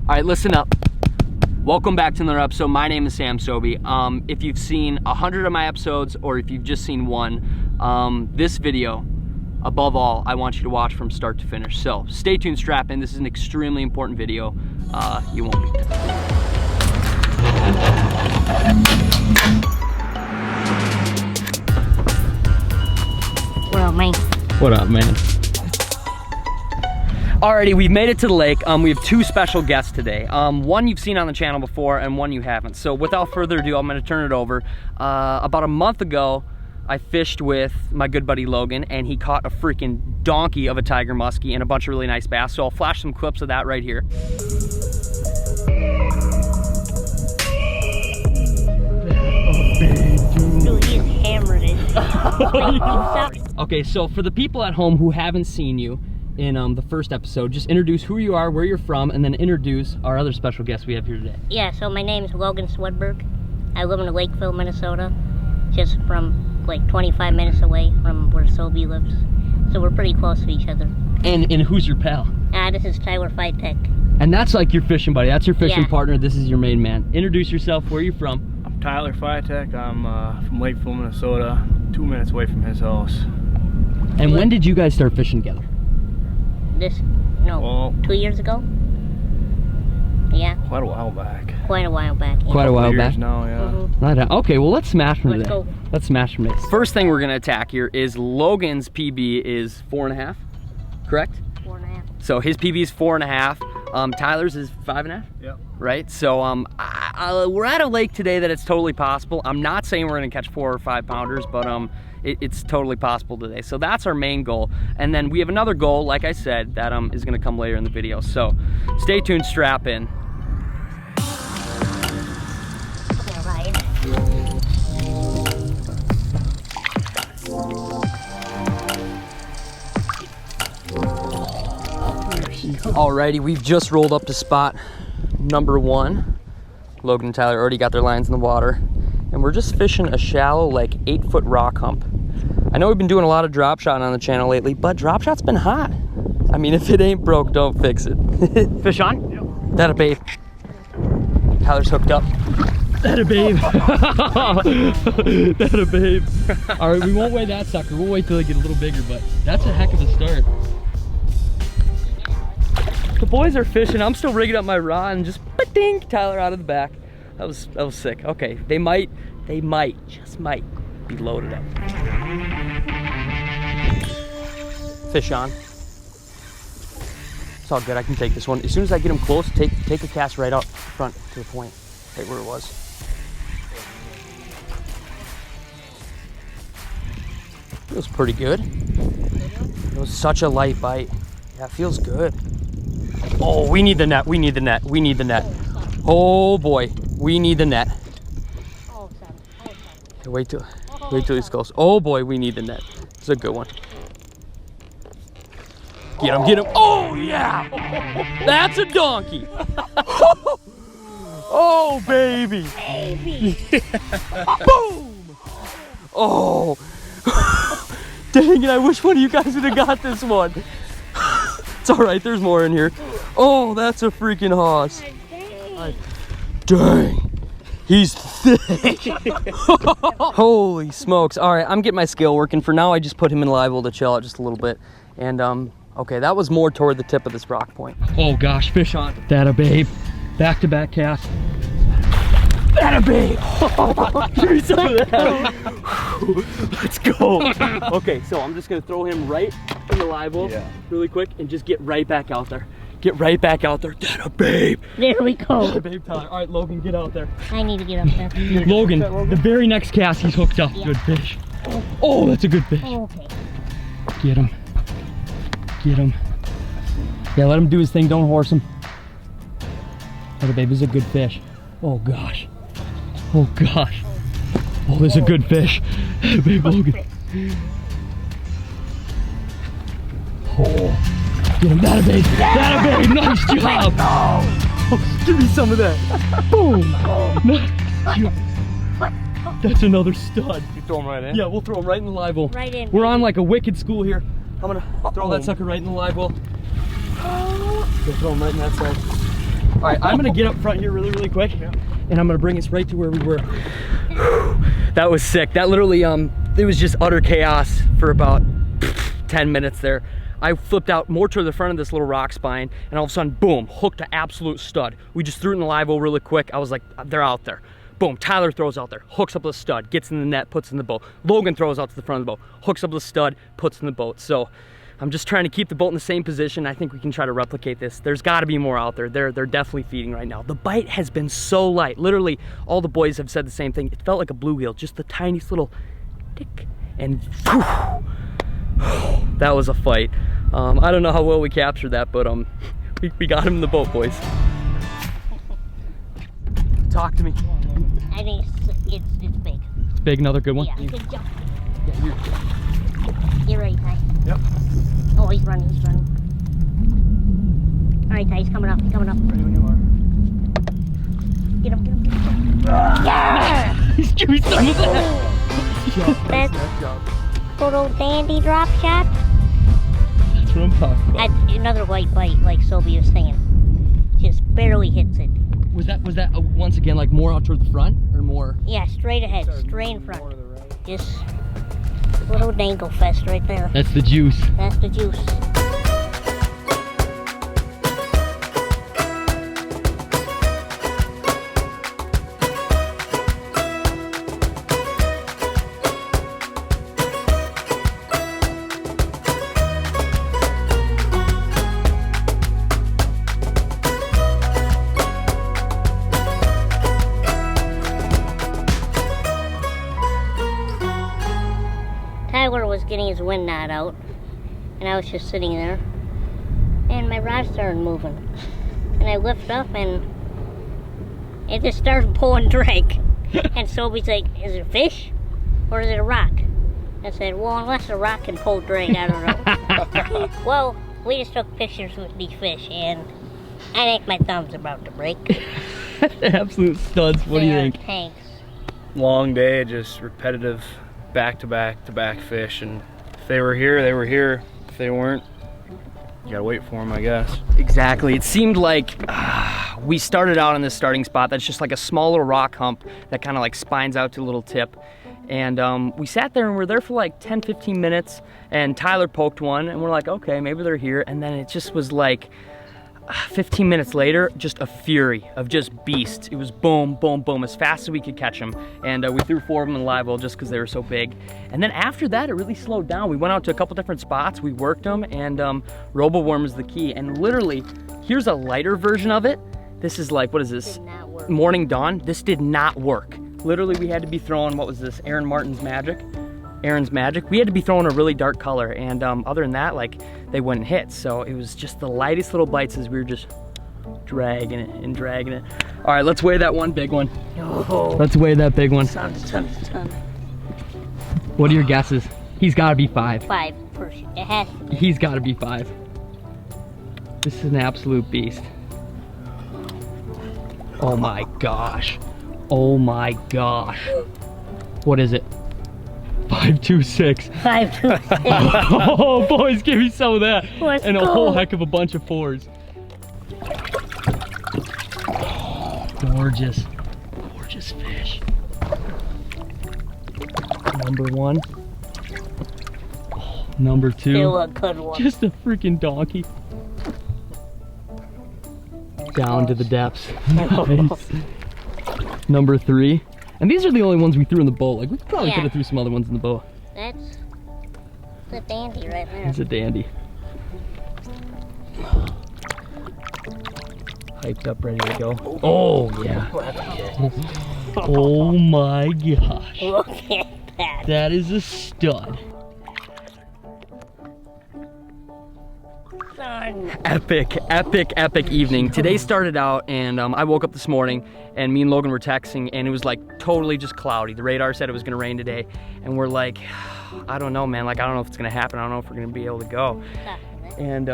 All right, listen up. Welcome back to another episode. My name is Sam Sobi. If you've seen 100 of my episodes or if you've just seen one, this video, above all, I want you to watch from start to finish. So stay tuned, strap in. This is an extremely important video. You won't be there. What up, man? What up, man? Alrighty, we've made it to the lake. We have two special guests today. One you've seen on the channel before and one you haven't. So without further ado, I'm gonna turn it over. About a month ago, I fished with my good buddy Logan and he caught a freaking donkey of a tiger muskie and a bunch of really nice bass. So I'll flash some clips of that right here. Dude, he's hammered it. Okay, so for the people at home who haven't seen you in the first episode, just introduce who you are, where you're from, and then introduce our other special guest we have here today. Yeah, so my name is Logan Swedberg. I live in Lakeville, Minnesota, just from like 25 minutes away from where Sobi lives. So we're pretty close to each other. And who's your pal? This is Tyler Fitek. And that's like your fishing buddy. That's your fishing Yeah. partner. This is your main man. Introduce yourself. Where are you from? I'm Tyler Fitek. I'm from Lakeville, Minnesota, 2 minutes away from his house. And when did you guys start fishing together? 2 years ago? Yeah. Quite a while back. Quite a while back. Yeah. Quite a while Years back. now, yeah. Mhm. Right. Okay, well, let's smash from Let's today. go. Let's smash from today. First thing we're going to attack here is Logan's PB is 4.5, correct? 4.5. So his PB is 4.5. Tyler's is 5.5? Yep. Right? So we're at a lake today that it's totally possible. I'm not saying we're going to catch 4 or 5 pounders, but it's totally possible today. So that's our main goal. And then we have another goal, like I said, that is going to come later in the video. So stay tuned, strap in. Alrighty, we've just rolled up to spot number 1. Logan and Tyler already got their lines in the water. And we're just fishing a shallow, like 8-foot rock hump. I know we've been doing a lot of drop shotting on the channel lately, but drop shot's been hot. I mean, if it ain't broke, don't fix it. Fish on? Yep. That a babe. Tyler's hooked up. That a babe. That a babe. All right, we won't weigh that sucker. We'll wait till they get a little bigger, but that's a heck of a start. The boys are fishing. I'm still rigging up my rod and just ba-ding, Tyler out of the back. That was sick. Okay, they might, just might be loaded up. Fish on. It's all good, I can take this one. As soon as I get him close, take a cast right out front to the point, right where it was. Feels pretty good. It was such a light bite. Yeah, it feels good. Oh, we need the net, we need the net, we need the net. Oh boy, we need the net. Okay, wait till he's close. Oh boy, we need the net. It's a good one. Get him, get him. Oh yeah! That's a donkey. Oh baby. Boom! Oh. Dang it, I wish one of you guys would have got this one. It's all right, there's more in here. Oh, that's a freaking hoss. Dang, he's thick. Holy smokes. All right, I'm getting my scale working. For now, I just put him in live well to chill out just a little bit. And okay, that was more toward the tip of this rock point. Oh gosh, fish on. That a babe. Back-to-back cast. That a babe. Give me some of that. Let's go. Okay, so I'm just gonna throw him right in the live well really quick and just get right back out there. Get right back out there. That a babe. There we go. That a babe, Tyler. All right, Logan, get out there. I need to get up there. Logan, the very next cast, he's hooked up. Yeah. Good fish. Oh, that's a good fish. Okay. Get him. Get him. Yeah, let him do his thing. Don't horse him. That a babe is a good fish. Oh gosh. Oh gosh. Oh, this is a good fish. Babe Logan. Oh. Get him. That a babe. That a babe. Nice job. Oh, give me some of that. Boom. Nice job. That's another stud. You throw him right in? Yeah, we'll throw him right in the live well. Right in. We're on like a wicked school here. I'm gonna throw that sucker right in the live well. We'll throw him right in that side. All right, I'm gonna get up front here really quick, and I'm gonna bring us right to where we were. That was sick. That literally, it was just utter chaos for about 10 minutes there. I flipped out more to the front of this little rock spine, and all of a sudden, boom, hooked an absolute stud. We just threw it in the live well really quick. I was like, they're out there. Boom, Tyler throws out there, hooks up the stud, gets in the net, puts in the boat. Logan throws out to the front of the boat, hooks up the stud, puts in the boat. So I'm just trying to keep the boat in the same position. I think we can try to replicate this. There's gotta be more out there. They're definitely feeding right now. The bite has been so light. Literally, all the boys have said the same thing. It felt like a bluegill, just the tiniest little tick, and whew, that was a fight. I don't know how well we captured that, but we got him in the boat, boys. Talk to me. I think it's big. It's big, another good one? Yeah, good job. Yeah, You're right, Ty. Yep. Oh, he's running. All right, Ty, he's coming up. Ready when you are. Get him. Yeah! He's giving some of that. That little dandy drop shot. That's what I'm talking about. Another white bite, like Sobi was saying. Just barely hits it. Was that once again like more out toward the front or more? Yeah, straight ahead, straight in front. Just little dangle fest right there. That's the juice. That's the juice. Tyler was getting his wind knot out, and I was just sitting there, and my rod started moving, and I lift up, and it just started pulling drag, and Sobi's like, is it a fish, or is it a rock? I said, well, unless a rock can pull drag, I don't know. Well, we just took pictures with these fish, and I think my thumb's about to break. Absolute studs. What do you think? Tanks. Long day, just repetitive back-to-back fish, and if they were here, they were here. If they weren't, you gotta wait for them, I guess. Exactly. It seemed like we started out on this starting spot that's just like a small little rock hump that kind of like spines out to a little tip. And we sat there and we're there for like 10-15 minutes, and Tyler poked one, and we're like, okay, maybe they're here. And then it just was like 15 minutes later, just a fury of just beasts. It was boom, boom, boom, as fast as we could catch them. And we threw 4 of them in the live well just because they were so big. And then after that, it really slowed down. We went out to a couple different spots, we worked them, and RoboWorm is the key. And literally, here's a lighter version of it. This is like, what is this? Did not work. Morning Dawn. This did not work. Literally, we had to be throwing, what was this? Aaron's Magic. We had to be throwing a really dark color, and other than that, like, they wouldn't hit. So it was just the lightest little bites as we were just dragging it and dragging it. All right, let's weigh that one big one. Oh. Let's weigh that big one. Ton. What are your guesses? He's got to be 5. 5 per shot. It has to be. He's got to be 5. This is an absolute beast. Oh my gosh. Oh my gosh. What is it? 526. 526. Oh, boys, give me some of that. Let's and a go. whole heck of a bunch of 4s. Oh, gorgeous. Gorgeous fish. Number 1. Oh, number 2. Still a good one. Just a freaking donkey. Down to the depths. Nice. Number 3. And these are the only ones we threw in the boat. Like, we probably could have threw some other ones in the boat. That's a dandy right there. It's a dandy. Hyped up, ready to go. Oh, yeah. Oh my gosh. Look at that. That is a stud. Son. Epic evening. Today started out, and I woke up this morning, and me and Logan were texting, and it was like totally just cloudy. The radar said it was gonna rain today, and we're like, I don't know, man. Like, I don't know if it's gonna happen. I don't know if we're gonna be able to go. And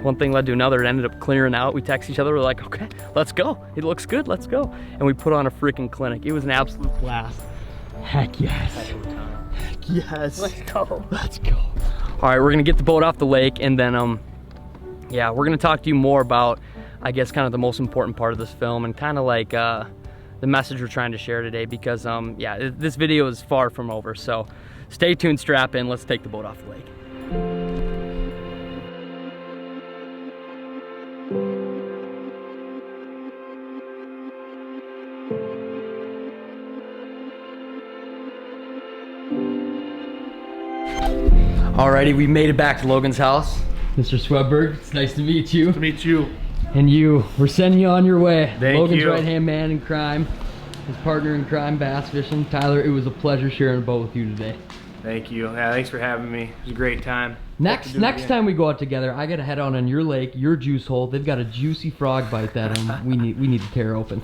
one thing led to another. It ended up clearing out. We text each other. We're like, okay, let's go. It looks good. Let's go. And we put on a freaking clinic. It was an absolute blast. Heck yes. Heck yes. Let's go. Let's go. All right, we're gonna get the boat off the lake, and then yeah, we're gonna talk to you more about I guess, kind of the most important part of this film, and kind of like the message we're trying to share today, because yeah, this video is far from over. So stay tuned, strap in, let's take the boat off the lake. Alrighty, we made it back to Logan's house. Mr. Swedberg, it's nice to meet you. Nice to meet you. And you, we're sending you on your way. Thank Logan's you. right-hand man in crime, his partner in crime, bass fishing. Tyler, it was a pleasure sharing a boat with you today. Thank you. Yeah, thanks for having me. It was a great time. Next time we go out together, I gotta head out on your lake, your juice hole. They've got a juicy frog bite that we need to tear open.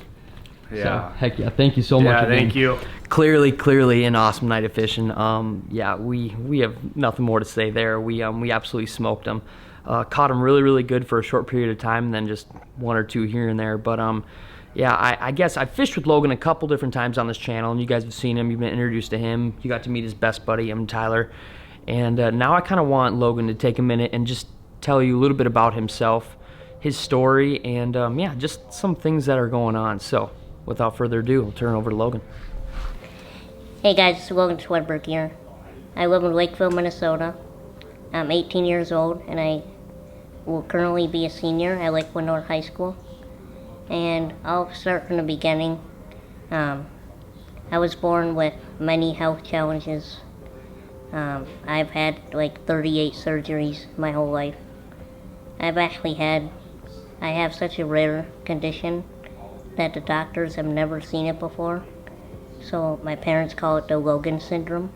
Yeah. So, heck yeah, thank you so much. Yeah, again. thank you. Clearly an awesome night of fishing. Yeah, we have nothing more to say there. We absolutely smoked them. Caught them really good for a short period of time, and then just one or two here and there. But yeah, I guess I fished with Logan a couple different times on this channel, and you guys have seen him. You've been introduced to him. You got to meet his best buddy, Tyler. And now I kind of want Logan to take a minute and just tell you a little bit about himself, his story, and yeah, just some things that are going on. So without further ado, I'll turn it over to Logan. Hey guys, it's Logan Swedberg here. I live in Lakeville, Minnesota. I'm 18 years old, and I will currently be a senior at Lakewood North High School. And I'll start from the beginning. I was born with many health challenges. I've had like 38 surgeries my whole life. I have such a rare condition that the doctors have never seen it before. So my parents call it the Logan syndrome,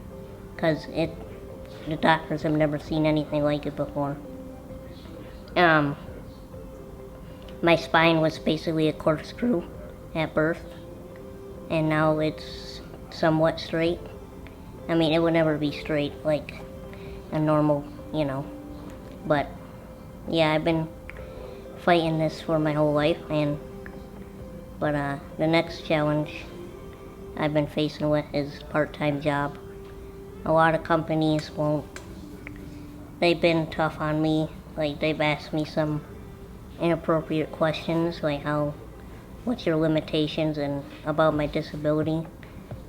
because the doctors have never seen anything like it before. My spine was basically a corkscrew at birth, and now it's somewhat straight. I mean, it would never be straight like a normal, but yeah, I've been fighting this for my whole life, but the next challenge I've been facing with is part-time job. A lot of companies they've been tough on me. Like, they've asked me some inappropriate questions, like what's your limitations and about my disability,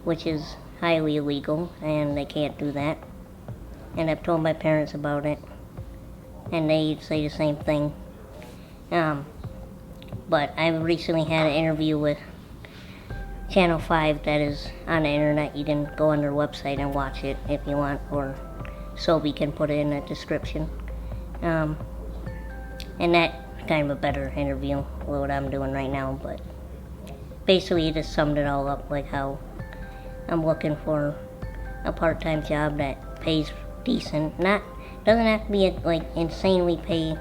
which is highly illegal, and they can't do that. And I've told my parents about it, and they say the same thing. But I recently had an interview with Channel 5 that is on the internet. You can go on their website and watch it if you want, or Sobi can put it in the description. And that kind of a better interview with what I'm doing right now, but basically it just summed it all up, like how I'm looking for a part-time job that pays decent. Doesn't have to be a insanely pay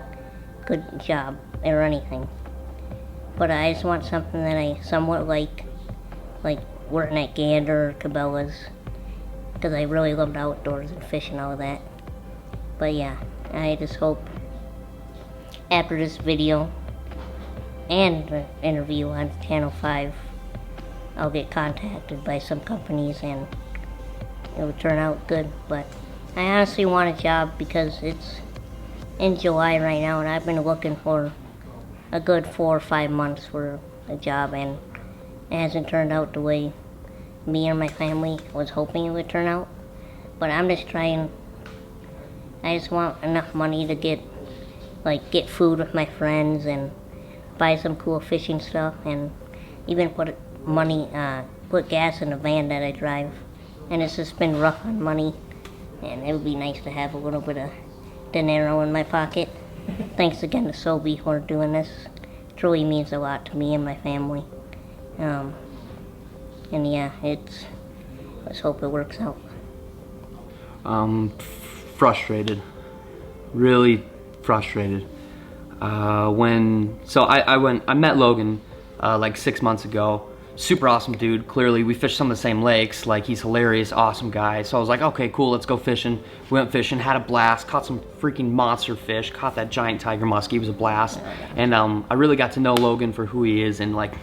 good job or anything, but I just want something that I somewhat like working at Gander or Cabela's, because I really love the outdoors and fish and all that. But yeah, I just hope after this video and the interview on Channel 5, I'll get contacted by some companies and it will turn out good. But I honestly want a job because it's in July right now, and I've been looking for a good 4 or 5 months for a job, and it hasn't turned out the way me and my family was hoping it would turn out. But I'm just trying. I just want enough money to get food with my friends and buy some cool fishing stuff, and even put gas in the van that I drive. And it's just been rough on money, and it would be nice to have a little bit of dinero in my pocket. Thanks again to Sobi for doing this. It truly means a lot to me and my family. And yeah, let's hope it works out. Frustrated, really frustrated. I met Logan like 6 months ago. Super awesome dude. Clearly we fished some of the same lakes. Like, he's hilarious, awesome guy. So I was like, okay, cool, let's go fishing. We went fishing, had a blast, caught some freaking monster fish, caught that giant tiger muskie. It was a blast. And I really got to know Logan for who he is, and like,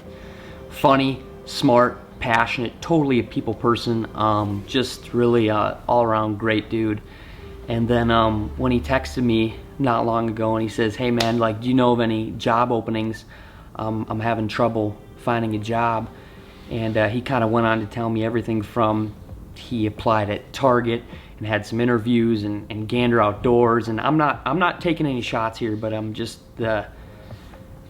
funny, smart, passionate, totally a people person. Just really all around great dude. And then when he texted me not long ago, and he says, hey man, like, do you know of any job openings? I'm having trouble finding a job. And he kind of went on to tell me everything from he applied at Target and had some interviews and Gander Outdoors, and I'm not taking any shots here, but I'm just the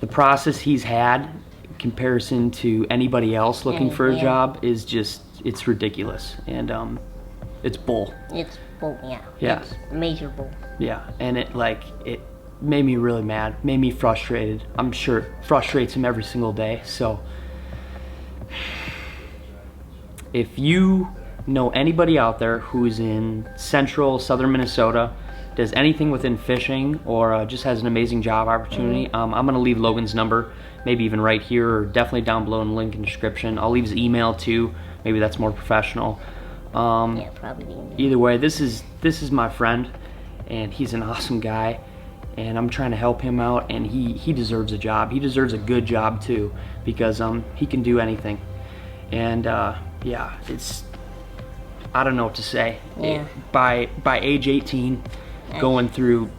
process he's had in comparison to anybody else looking for a job is just, it's ridiculous, and it's bull. It's bull, yeah. Yeah. It's major bull. Yeah, and it made me really mad, made me frustrated. I'm sure it frustrates him every single day. So if you know anybody out there who's in central, southern Minnesota, does anything within fishing, or just has an amazing job opportunity, I'm gonna leave Logan's number, maybe even right here, or definitely down below in the link in the description. I'll leave his email too, maybe that's more professional. Yeah, probably. Either way, this is my friend, and he's an awesome guy, and I'm trying to help him out, and he deserves a job. He deserves a good job too, because he can do anything. And yeah, it's, I don't know what to say. Yeah. By age 18, going through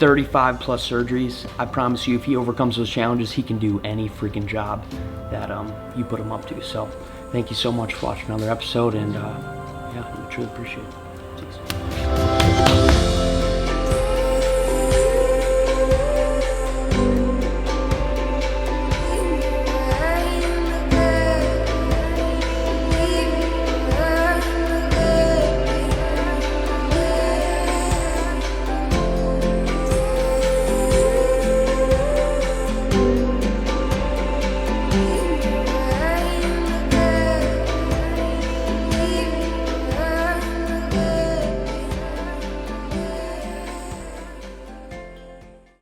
35 plus surgeries, I promise you, if he overcomes those challenges, he can do any freaking job that you put him up to. So thank you so much for watching another episode, and yeah, I truly appreciate it.